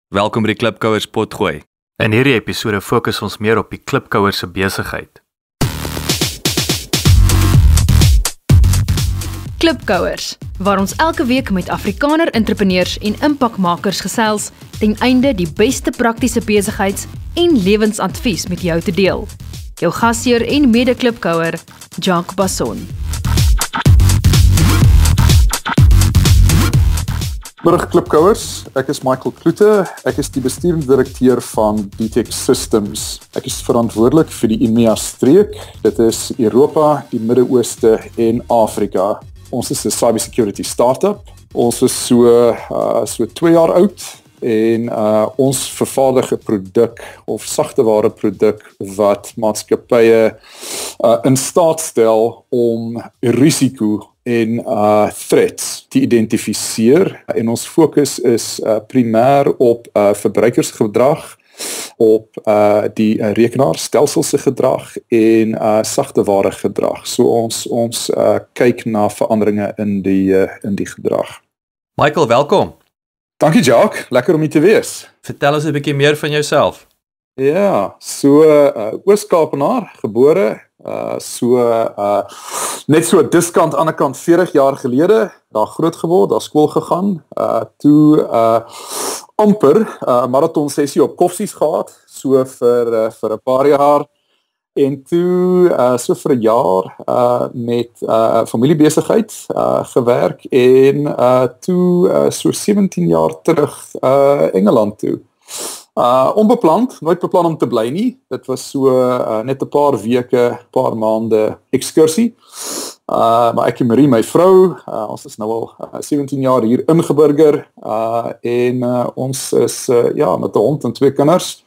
Welkom by die Klipkouers potgooi. In hierdie episode fokus ons meer op die klipkouers se besigheid. Klipkouers, waar ons elke week met Afrikaner entrepreneurs en impakmakers gesels ten einde die beste praktiese besigheids- en lewensadvies met jou te deel. Jou gasheer en mede-klipkouer, Jacques Basson. Middag Klipkouers, ek is Michael Kloete, ek is die bestuurende direkteur van BTEC Systems. Ek is verantwoordelik vir die EMEA streek, dit is Europa, die Midde-Ooste en Afrika. Ons is 'n cybersecurity startup, ons is so 2 jaar oud en ons vervaardig 'n produk of sagteware produk wat maatskappye in staat stel om risiko en threats te identifiseer en ons fokus is primêr op verbruikersgedrag, op die rekenaarstelsel se gedrag en sagteware gedrag. So ons kyk na veranderinge in die gedrag. Michael, welkom. Dankie Jacques, lekker om hier te wees. Vertel ons 'n bietjie meer van jouself. Ja, so Oos-Kaapenaar gebore, net so diskant aan die kant 40 jaar gelede, daar groot geword, daar skool gegaan, toe amper marathon sessie op Koffsies gehad, so vir 'n paar jaar en toe so vir 'n jaar met familiebesigheid gewerk en toe so 17 jaar terug Engeland toe. Onbepland, nooit beplan om te bly nie. Dit was so net 'n paar weke, paar maande ekskursie. Maar ek en Marie, my vrou, ons is nou al 17 jaar hier ingeburger en ons is met 'n hond en 2 kinders.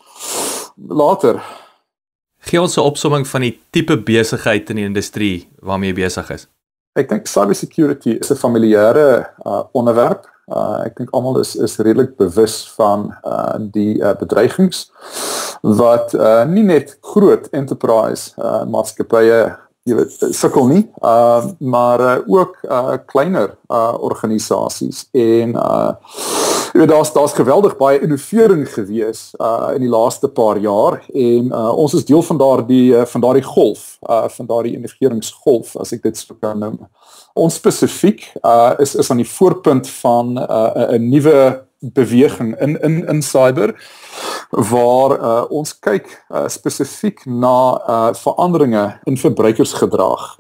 Later. Gee ons 'n opsomming van die tipe besigheid in die industrie waarmee jy besig is. Ek dink cybersecurity is 'n familiêre onderwerp. Ek dink almal is redelik bewus van die bedreigings wat nie net groot enterprise maatskappye sukkel nie, maar ook kleiner organisasies en daar's geweldig baie innovering gewees in die laaste paar jaar en ons is deel van daardie golf, van daardie innoveringsgolf as ek dit so kan noem. Ons spesifiek is aan die voorpunt van 'n nuwe beweging in cyber waar ons kyk spesifiek na veranderinge in verbruikersgedrag.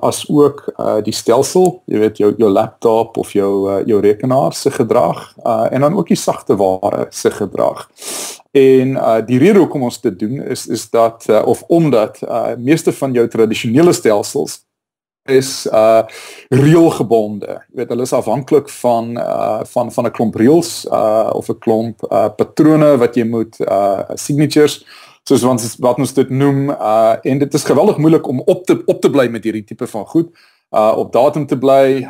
As ook die stelsel, jy weet jou laptop of jou rekenaar se gedrag en dan ook die sagteware se gedrag. En die rede hoekom ons dit doen is dat omdat meeste van jou tradisionele stelsels is reëlgebonde. Jy weet, hulle is afhanklik van 'n klomp reëls of 'n klomp patrone wat jy moet signatures, soos wat ons dit noem, en dit is geweldig moeilik om op te bly met hierdie tipe van goed. Op datum te bly,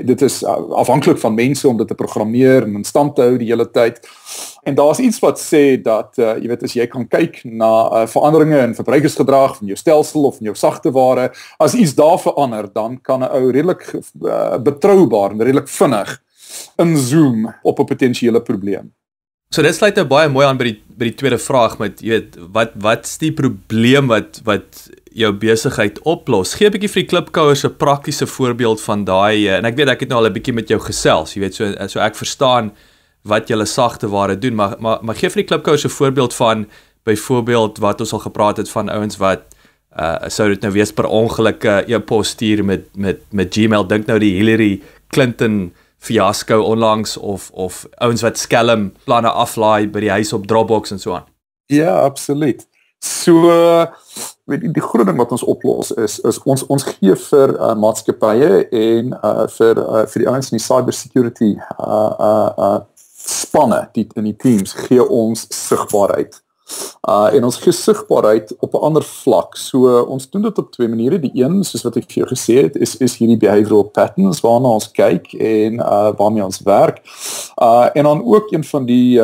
dit is afhanklik van mense om dit te programmeer en in stand te hou die hele tyd. En daar's iets wat sê dat as jy kan kyk na veranderinge in verbruikersgedrag van jou stelsel of van jou sagteware, as iets daar verander, dan kan 'n ou redelik betroubaar en redelik vinnig inzoom op 'n potensiële probleem. So dit sluit nou baie mooi aan by die tweede vraag met wat's die probleem wat jou besigheid oplos? Gee 'n bietjie vir die klipkouers 'n praktiese voorbeeld van daai en ek weet ek het nou al 'n bietjie met jou gesels, jy weet so ek verstaan wat julle sagteware doen, maar gee vir die klipkouers 'n voorbeeld van byvoorbeeld wat ons al gepraat het van ouens wat sou dit nou wees per ongeluk 'n e-pos stuur met Gmail, dink nou die Hillary Clinton fiasco onlangs of ouens wat skelm planne aflaai by die huis op Dropbox en so aan. Ja, absoluut. So die groot ding wat ons oplos is ons gee vir maatskappye en vir die ouens in die cybersecurity spanne in die teams gee ons sigbaarheid. En ons gesigbaarheid op 'n ander vlak. So ons doen dit op twee maniere. Die een, soos wat ek vir jou gesê het, is hierdie behavioral patterns waarna ons kyk en waarmee ons werk. En dan ook een van die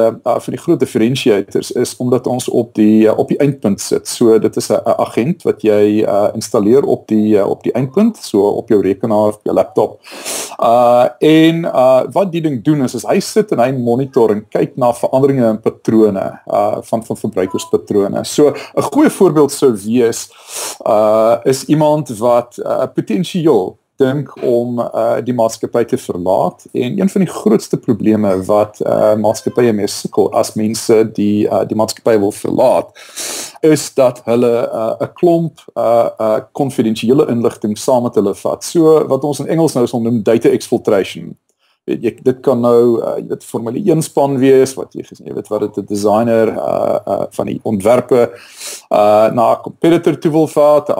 groot differentiators is omdat ons op die eindpunt sit. So dit is 'n agent wat jy installeer op die eindpunt, so op jou rekenaar of jou laptop. En wat die ding doen is hy sit en hy monitor en kyk na veranderinge in patrone van verbruikerspatrone. So 'n goeie voorbeeld sou wees is iemand wat potensieel dink om die maatskappy te verlaat, en een van die grootste probleme wat maatskappye mee sukkel as mense die maatskappy wil verlaat, is dat hulle 'n klomp konfidensiële inligting saam met hulle vat. So wat ons in Engels nou sal noem data exfiltration. Dit kan nou Formule 1 span wees, wat jy weet wat dit 'n designer van die ontwerpe na 'n competitor toe wil vat, in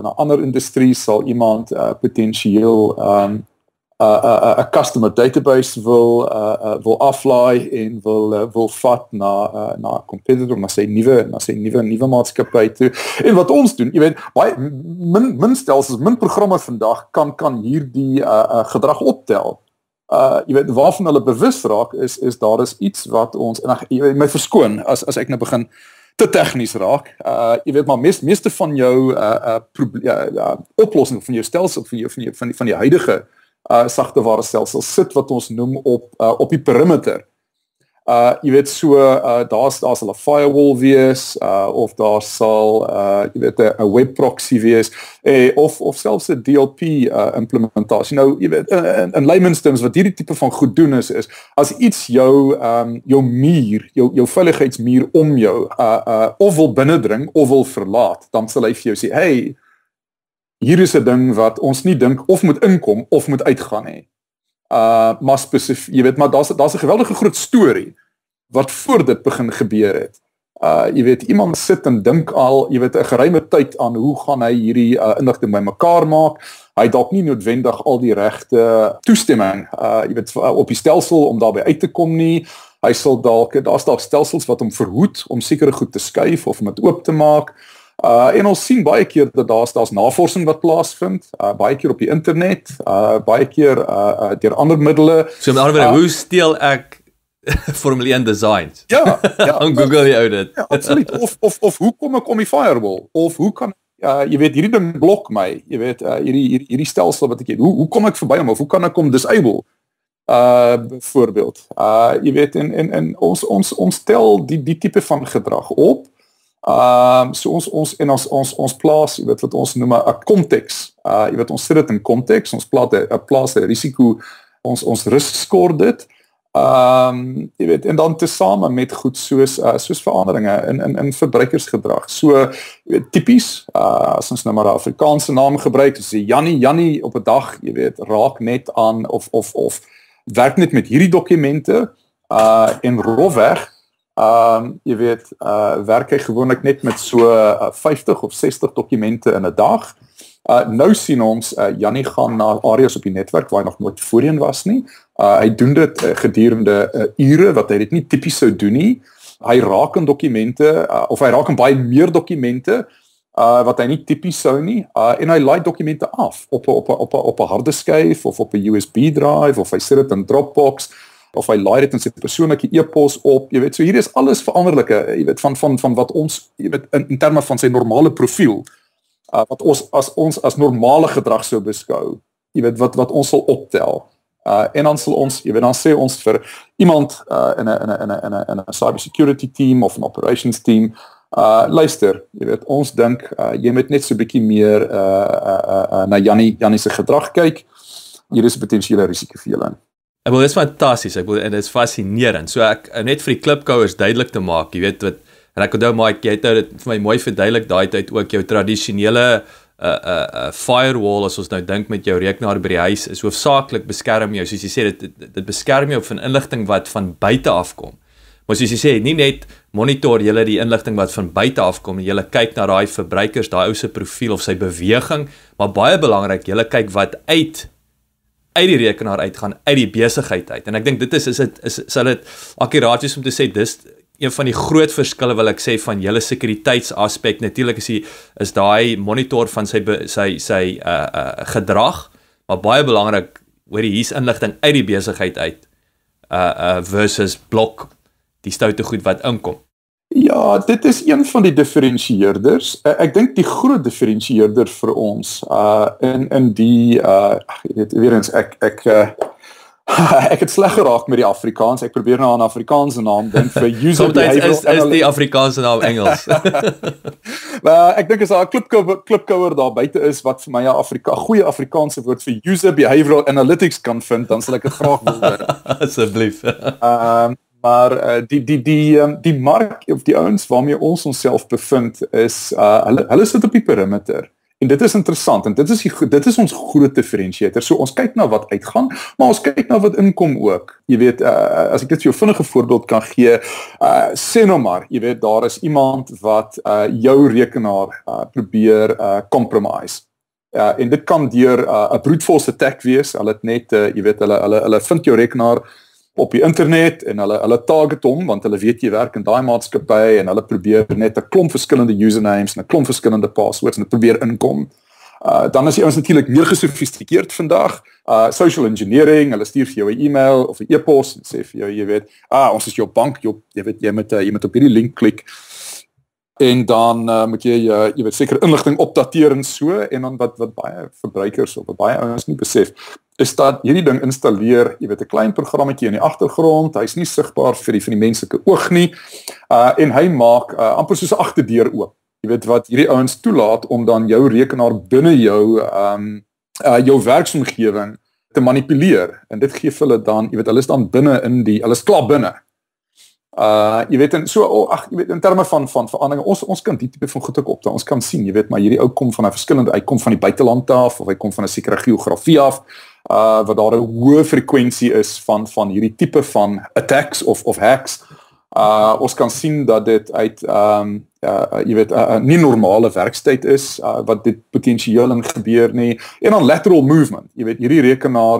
'n ander industrie sal iemand potensieel 'n customer database wil aflaai en wil vat na 'n competitor, na sy nuwe maatskappy toe. En wat ons doen, jy weet, baie min stelsels, min programme vandag kan hierdie gedrag optel. Jy weet, waarvan hulle bewus raak is daar is iets wat ons, en jy weet, my verskoon as ek nou begin te tegnies raak. Jy weet, maar meeste van jou oplossing van jou stelsel, van die huidige sagteware stelsel sit wat ons noem op die perimeter. Jy weet, so daar sal 'n firewall wees, of daar sal jy weet 'n web proxy wees, of selfs 'n DLP implementasie. Nou, jy weet, in layman's terms wat hierdie tipe van goed doen is as iets jou muur, jou veiligheidsmuur om jou of wil binnendring of wil verlaat, dan sal hy vir jou sê, hey, hier is 'n ding wat ons nie dink of moet inkom of moet uitgaan nie. Maar spesifiek, jy weet, maar daar's 'n geweldige groot storie wat voor dit begin gebeur het. Jy weet, iemand sit en dink al, jy weet, 'n geruime tyd aan hoe gaan hy hierdie inligting bymekaar maak. Hy dalk nie noodwendig al die regte toestemming, jy weet, op die stelsel om daarby uit te kom nie. Hy sal daar's stelsels wat hom verhoed om sekere goed te skuif of om dit oop te maak. En ons sien baie keer dat daar's navorsing wat plaasvind, baie keer op die internet, baie keer deur ander middele. So met ander woorde, hoe steel ek Formule 1 designs? Ja. On Google jy ou dit. Ja, absoluut. Of hoe kom ek om die firewall? Of hoe kan jy weet, hierdie ding blok my, jy weet, hierdie stelsel wat ek het. Hoe kom ek verby hom, of hoe kan ek hom disable? Byvoorbeeld. Jy weet, en ons tel die tipe van gedrag op. So ons plaas, jy weet, wat ons noem 'n konteks. Jy weet, ons sit dit in konteks, ons plaas 'n risiko, ons risk score dit. Jy weet, en dan tesame met goed soos veranderinge in verbruikersgedrag. So, jy weet, tipies, as ons nou maar 'n Afrikaanse naam gebruik, as jy Jannie op 'n dag, jy weet, raak net aan of werk net met hierdie dokumente en rofweg, jy weet, werk hy gewoonlik net met so 50 of 60 dokumente in 'n dag. Nou sien ons, Jannie gaan na areas op die netwerk waar hy nog nooit voorheen was nie. Hy doen dit gedurende ure, wat hy dit nie tipies sou doen nie. Hy raak in dokumente, of hy raak in baie meer dokumente, wat hy nie tipies sou nie, en hy laai dokumente af op 'n harde skyf, of op 'n USB drive, of hy sit dit in Dropbox, of hy laai dit in sy persoonlike e-pos op, jy weet, so hier is alles veranderlike, jy weet, van wat ons, jy weet, in terme van sy normale profiel, wat ons as normale gedrag sou beskou, jy weet, wat ons sal optel, en dan sal ons, jy weet, dan sê ons vir iemand in 'n cybersecurity team of 'n operations team, luister, jy weet, ons dink jy moet net so 'n bietjie meer na Jannie se gedrag kyk. Hier is 'n potensiële risiko vir julle. Ek wil, dit is fantasties, en dit is fascinerend. So ek net vir die klipkouers duidelik te maak, jy weet wat, en ek onthou maar jy het nou dit vir my mooi verduidelik daai tyd ook, jou tradisionele firewall, as ons nou dink met jou rekenaar by die huis, is hoofsaaklik beskerm jou, soos jy sê, dit beskerm jou van inligting wat van buite afkom. Maar soos jy sê, nie net monitor julle die inligting wat van buite afkom, en julle kyk na daai verbruikers, daai ou se profiel of sy beweging, maar baie belangrik, julle kyk wat uit die rekenaar uitgaan, uit die besigheid uit. En ek dink dit sal dit akkuraat wees om te sê, dis een van die groot verskille wil ek sê van julle sekuriteitsaspek. Natuurlik is daai monitor van sy gedrag, maar baie belangrik, hier's inligting uit die besigheid uit versus blok die stoute goed wat inkom. Ja, dit is een van die differentieerders. Ek dink die groot differentieerder vir ons in die jy weet weer eens ek het sleg geraak met die Afrikaans. Ek probeer nou aan 'n Afrikaanse naam dink vir user behavioral Sometimes is die Afrikaanse naam Engels. Ek dink as daar 'n klipkouer daar buite is wat vir my 'n goeie Afrikaanse woord vir user behavioral analytics kan vind, dan sal ek dit graag wil hoor. Asseblief. Maar die mark of die ouens waarmee ons onsself bevind is hulle sit op die perimeter. En dit is interessant en dit is ons groot differentiator. So ons kyk na wat uitgaan, maar ons kyk na wat inkom ook. Jy weet, as ek dit vir jou vinnige voorbeeld kan gee, sê nou maar, jy weet, daar is iemand wat jou rekenaar probeer compromise. En dit kan deur 'n brute force attack wees. Hulle het net jy weet, hulle vind jou rekenaar op die internet en hulle target hom want hulle weet jy werk in daai maatskappy en hulle probeer net 'n klomp verskillende usernames en 'n klomp verskillende passwords en dit probeer inkom. Dan is die ouens natuurlik meer gesofistikeerd vandag. Social engineering, hulle stuur vir jou 'n e-mail of 'n e-pos en sê vir jou, jy weet, ons is jou bank, jy weet jy moet op hierdie link klik. En dan moet jy weet seker inligting opdateer en so en dan wat baie verbruikers of wat baie ouens nie besef is dat hierdie ding installeer, jy weet 'n klein programmetjie in die agtergrond, hy's nie sigbaar vir die menslike oog nie. En hy maak amper soos 'n agterdeur oop. Jy weet wat hierdie ouens toelaat om dan jou rekenaar binne jou werksomgewing te manipuleer. En dit gee vir hulle dan, jy weet hulle is dan binne hulle is klaar binne. Jy weet en so jy weet in terme van verandering ons kan die tipe van goed ook opdaag. Ons kan sien, jy weet, maar hierdie ou kom van 'n verskillende, hy kom van die buiteland af of hy kom van 'n sekere geografie af, wat daar 'n hoë frekwensie is van hierdie tipe van attacks of hacks. Ons kan sien dat dit uit jy weet nie normale werkstyd is wat dit potensieel in gebeur nie. En dan lateral movement. Jy weet hierdie rekenaar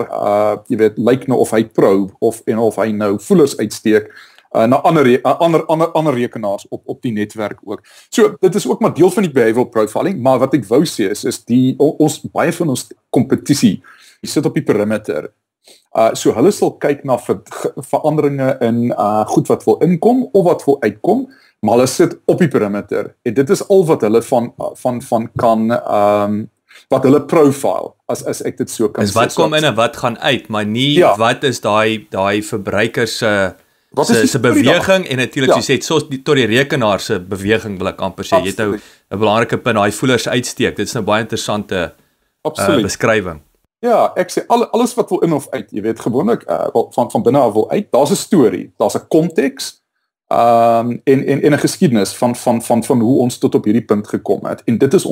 jy weet lyk nou of hy probe of hy nou voelers uitsteek na ander rekenaars op die netwerk ook. So dit is ook maar deel van die behavioral profiling, maar wat ek wou sê is ons baie van ons kompetisie sit op die perimeter. So hulle sal kyk na veranderinge in goed wat wil inkom of wat wil uitkom, maar hulle sit op die perimeter. En dit is al wat hulle van kan wat hulle profile as ek dit so kan sê. Wat kom in en wat gaan uit, maar nie wat is daai verbruiker se beweging en natuurlik jy sê soos tot die rekenaar se beweging wil ek amper sê. Jy het nou 'n belangrike punt, daai voelers uitsteek. Dit is nou baie interessante beskrywing. Ja, ek sê alles wat wil in of uit, jy weet gewoonlik van binne af wil uit. Daar's 'n storie, daar's 'n konteks en 'n geskiedenis van hoe ons tot op hierdie punt gekom het. En dit is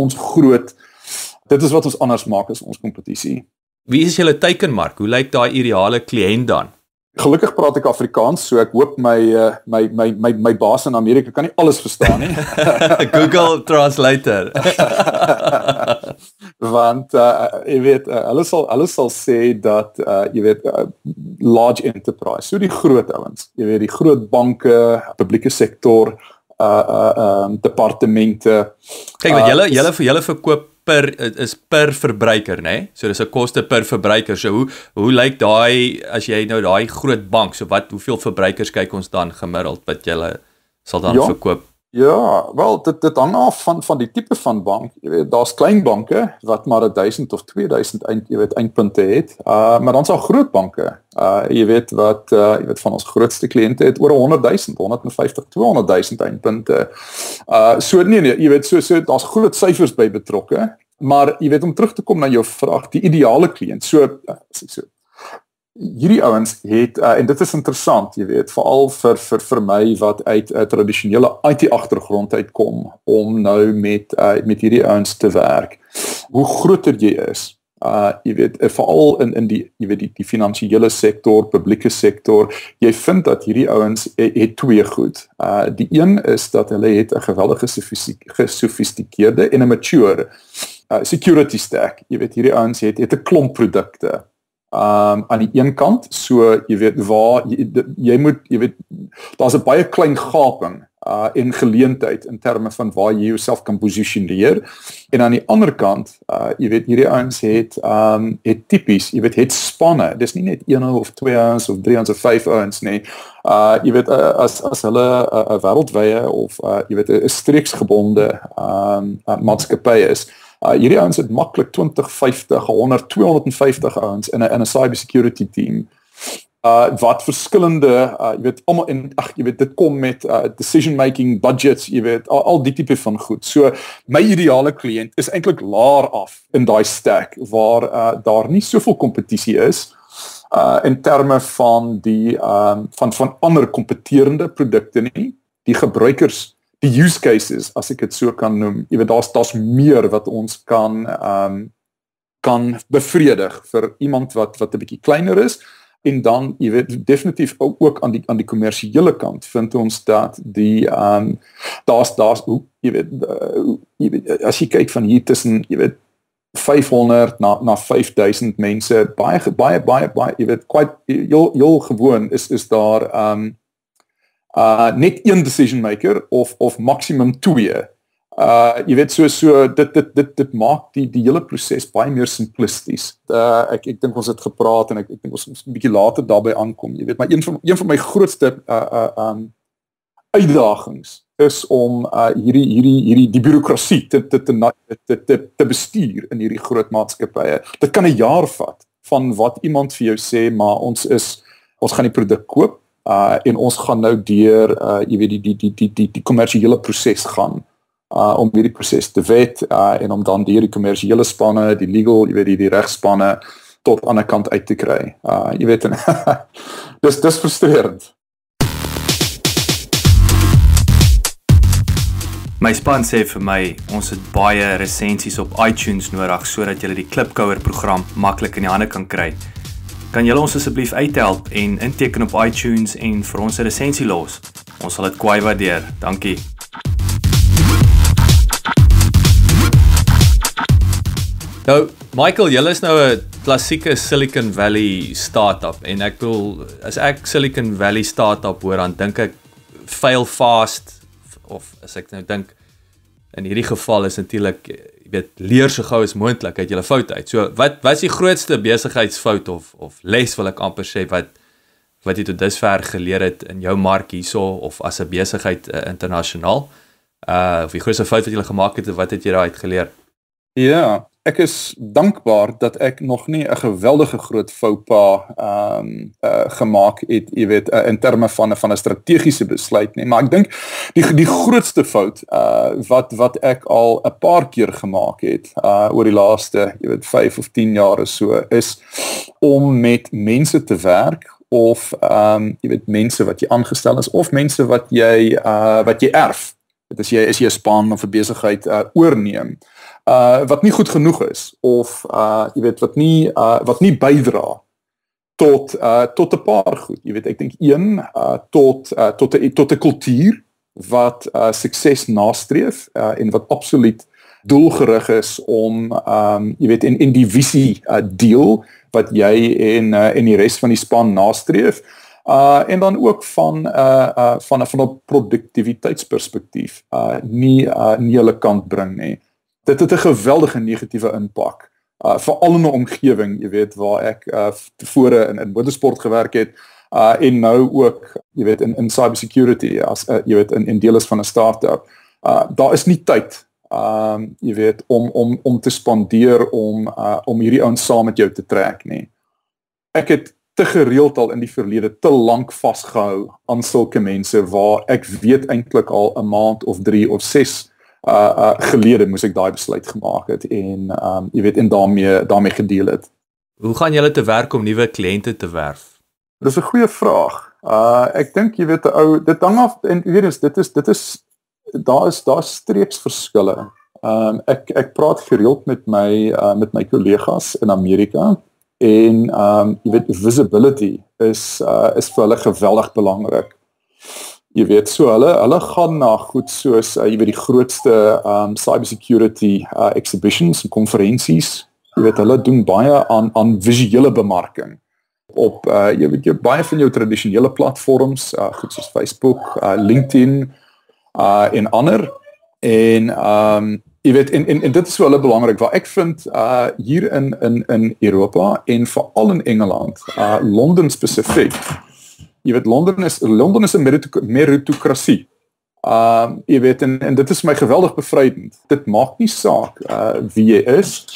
wat ons anders maak as ons kompetisie. Wie is julle teikenmark? Hoe lyk daai ideale kliënt dan? Gelukkig praat ek Afrikaans, so ek hoop my baas in Amerika kan nie alles verstaan nie. Google Translator. Want jy weet hulle sal sê dat jy weet large enterprise, so die groot ouens, jy weet die groot banke, publieke sektor, departemente. Kyk, want julle verkoop per verbruiker, né? Nee? So dis 'n koste per verbruiker. So hoe lyk daai as jy nou daai groot bank, so hoeveel verbruikers kyk ons dan gemiddeld wat julle sal dan verkoop? Ja, wel dit hang af van die tipe van bank. Jy weet daar's klein banke wat maar 1000 of 2000 eindpunte het. Maar dan's daar groot banke. Jy weet wat van ons grootste kliënte het oor 100,000, 150, 200,000 eindpunte. So nee, jy weet so daar's groot syfers by betrokke, maar jy weet om terug te kom na jou vraag, die ideale kliënt. So hierdie ouens het en dit is interessant, jy weet, veral vir my wat uit 'n tradisionele IT agtergrond uitkom om nou met hierdie ouens te werk. Hoe groter jy is, jy weet veral in die jy weet die finansiële sektor, publieke sektor, jy vind dat hierdie ouens het twee goed. Die een is dat hulle het 'n geweldige gesofistikeerde en 'n mature security stack. Jy weet hierdie ouens het 'n klomp produkte. Aan die een kant, so jy weet waar jy moet daar's 'n baie klein gaping en geleentheid in terme van waar jy jouself kan posisioneer. En aan die ander kant, jy weet hierdie ouens het tipies, jy weet het spanne. Dis nie net 1 of 2 ouens of 3 ouens of 5 ouens nie. Jy weet as hulle 'n wêreldwye of jy weet 'n streeksgebonde maatskappy is. Hierdie ouens het maklik 20, 50, 100, 250 ouens in 'n cybersecurity team. Wat verskillende, jy weet almal jy weet dit kom met decision making budgets, jy weet al die tipe van goed. So my ideale kliënt is eintlik laer af in daai stack waar daar nie soveel kompetisie is in terme van die van ander kompeterende produkte nie. Die gebruikers, die use cases as ek dit so kan noem, jy weet daar's meer wat ons kan bevredig vir iemand wat 'n bietjie kleiner is. En dan, jy weet, definitief ook aan die kommersiële kant vind ons dat die daar's jy weet as jy kyk van hier tussen jy weet 500 na 5000 mense baie jy weet quite heel gewoon is daar net een decision maker of maximum 2. Jy weet so dit maak die hele proses baie meer simplisties. Ek dink ons het gepraat en ek dink ons moet 'n bietjie later daarbey aankom. Jy weet, maar een van my grootste uitdagings is om die bureaukrasie te bestuur in hierdie groot maatskappye. Dit kan 'n jaar vat van wat iemand vir jou sê, maar ons gaan die produk koop en ons gaan nou deur jy weet die kommersiële proses gaan. Om hierdie proses te wet en om dan die kommersiële spanne, die legal, jy weet die regspanne tot aan 'n kant uit te kry. Jy weet dis frustrerend. My span sê vir my, ons het baie resensies op iTunes nodig sodat julle die Klipkouer program maklik in die hande kan kry. Kan julle ons asseblief uithelp en inteken op iTunes en vir ons 'n resensie los? Ons sal dit kwai waardeer. Dankie. Nou, Michael, julle is nou 'n klassieke Silicon Valley startup en ek bedoel, as ek Silicon Valley startup hoor, dan dink ek fail fast, of as ek nou dink, in hierdie geval is natuurlik, jy weet, leer so gou as moontlik uit julle fout uit. So, wat is die grootste besigheidsfout of les wil ek amper sê, wat jy tot dusver geleer het in jou mark hierso, of as 'n besigheid internasionaal? Of die grootste fout wat jy gemaak het, wat het jy daaruit geleer? Ja, ek is dankbaar dat ek nog nie 'n geweldige groot foupa gemaak het, jy weet, in terme van 'n strategiese besluit nie, maar ek dink die grootste fout wat ek al 'n paar keer gemaak het oor die laaste, jy weet, 5 of 10 jaar so, is om met mense te werk of jy weet, mense wat jy aangestel is of mense wat jy erf. Dit is jy 'n span of 'n besigheid oorneem. Wat nie goed genoeg is of jy weet wat nie bydra tot 'n paar goed. Jy weet, ek dink tot 'n kultuur wat sukses nastreef en wat absoluut doelgerig is om jy weet in die visie deel wat jy en die res van die span nastreef. En dan ook van 'n produktiwiteitsperspektief nie hulle kant bring nie. Dit het 'n geweldige negatiewe impak, veral in 'n omgewing, jy weet, waar ek tevore in motorsport gewerk het en nou ook, jy weet, in cybersecurity as jy weet in deel is van 'n startup. Daar is nie tyd, jy weet, om te spandeer om hierdie ouens saam met jou te trek nie. Ek het te gereeld al in die verlede te lank vasgehou aan sulke mense waar ek weet eintlik al 'n maand of 3 of 6 gelede moes ek daai besluit gemaak het en jy weet en daarmee gedeel het. Hoe gaan julle te werk om nuwe kliënte te werf? Dis 'n goeie vraag. Ek dink jy weet dit hang af en weet jy daar is streepsverskille. Ek praat gereeld met my kollegas in Amerika en jy weet visibility is vir hulle geweldig belangrik. Jy weet, so hulle gaan na goed soos jy weet die grootste cybersecurity exhibitions en konferensies. Jy weet, hulle doen baie aan visuele bemarking. op jy weet jy baie van jou tradisionele platforms, goed soos Facebook, LinkedIn en ander. En jy weet en dit is vir hulle belangrik, wat ek vind hier in Europa en veral in Engeland, Londen spesifiek. Jy weet Londen is 'n meritokrasie. Jy weet en dit is my geweldig bevrydend. Dit maak nie saak wie jy is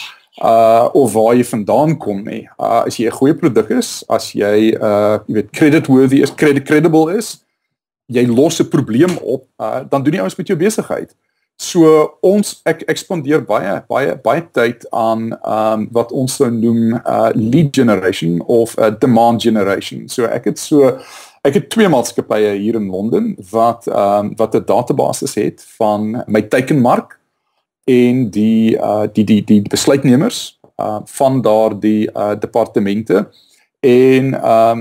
of waar jy vandaan kom nie. As jy 'n goeie produk is, as jy weet creditworthy is, credible is, jy los 'n probleem op, dan doen jy ouens met jou besigheid. So ek spandeer baie tyd aan wat ons sou noem lead generation of demand generation. So ek het 2 maatskappye hier in Londen wat 'n database het van my teikenmark en die besluitnemers van daardie departemente en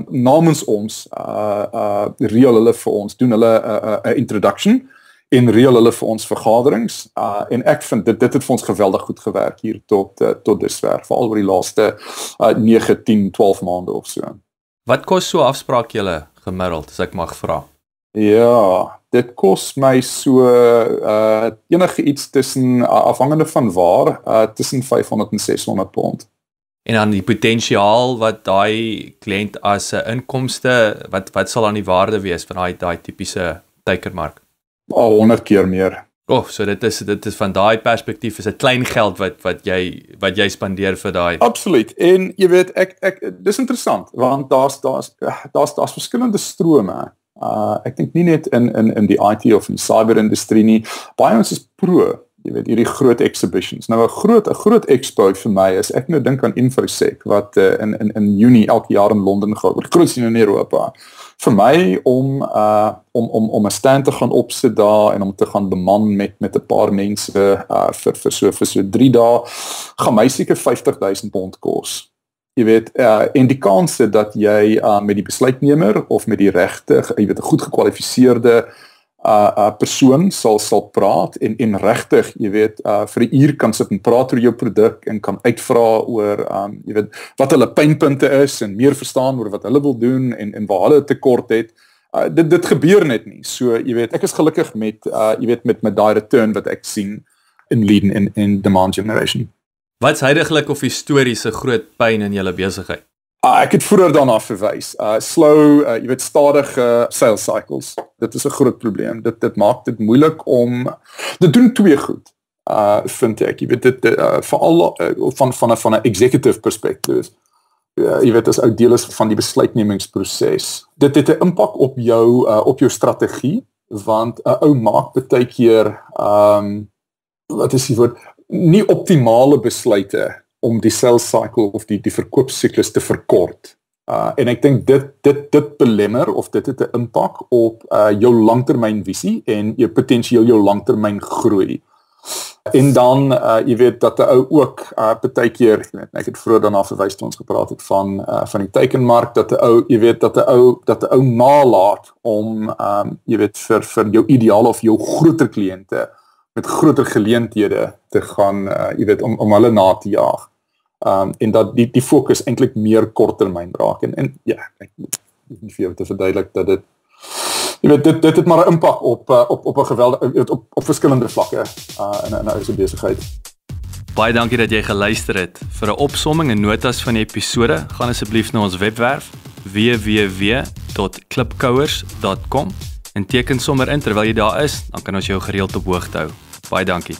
namens ons reël hulle vir ons, doen hulle 'n introduction en reël hulle vir ons vergaderings en ek vind dit het vir ons geweldig goed gewerk hier tot dusver, veral oor die laaste 9, 10, 12 maande of so. Wat kos so 'n afspraak julle gemiddeld, as ek mag vra? Ja, dit kos my so enige iets tussen afhangende van waar tussen 500 en 600 pond. En dan die potensiaal wat daai kliënt as 'n inkomste, wat sal dan die waarde wees van daai tipiese teikenmark? 100 keer meer. So dit is van daai perspektief is 'n klein geld wat jy spandeer vir daai. Absoluut. En jy weet dis interessant want daar's verskillende strome. Ek dink nie net in die IT of in die cyberindustrie nie. Baie ons is pro, jy weet, hierdie groot exhibitions. Nou 'n groot expo vir my is ek nou dink aan InfoSec wat in Junie elke jaar in Londen gehou word. Grootste in Europa. Vir my om 'n stand te gaan opsit daar en om te gaan beman met 'n paar mense vir so 3 dae gaan my seker 50,000 pond kos. Jy weet en die kanse dat jy met die besluitnemer of met die regte, jy weet 'n goed gekwalifiseerde persoon sal praat en regtig, jy weet, vir 'n uur kan sit en praat oor jou produk en kan uitvra oor jy weet wat hulle pynpunte is en meer verstaan oor wat hulle wil doen en waar hulle tekort het. Dit gebeur net nie. So jy weet, ek is gelukkig met jy weet met daai return wat ek sien in lead en demand generation. Wat's huidigelik of histories 'n groot pyn in julle besigheid? Ek het vroeër daarna verwys. Slow, jy weet stadige sales cycles. Dit is 'n groot probleem. Dit maak dit moeilik om dit doen 2 goed. Vind ek. Jy weet dit veral van 'n executive perspective. Jy weet as ou deel is van die besluitnemingsproses. Dit het 'n impak op jou strategie want 'n ou maak baie keer wat is die woord, nie optimale besluite om die sales cycle of die verkoopsiklus te verkort. En ek dink dit belemmer of dit het 'n impak op jou langtermynvisie en jou potensieel jou langtermyn groei. En dan jy weet dat 'n ou ook baie keer, ek het vroeër daarna verwys toe ons gepraat het van die teikenmark, dat 'n ou, jy weet dat 'n ou naalaat om jy weet vir jou ideale of jou groter kliënte met groter geleenthede te gaan, jy weet om hulle na te jaag. En dat die fokus eintlik meer korttermyn raak en ja, ek moet vir jou te verduidelik dat dit jy weet dit het maar 'n impak op 'n geweldige op verskillende vlakke in 'n ou se besigheid. Baie dankie dat jy geluister het. Vir 'n opsomming en notas van die episode, gaan asseblief na ons webwerf www.klipkouers.com en teken sommer in terwyl jy daar is, dan kan ons jou gereeld op hoogte hou. Baie dankie.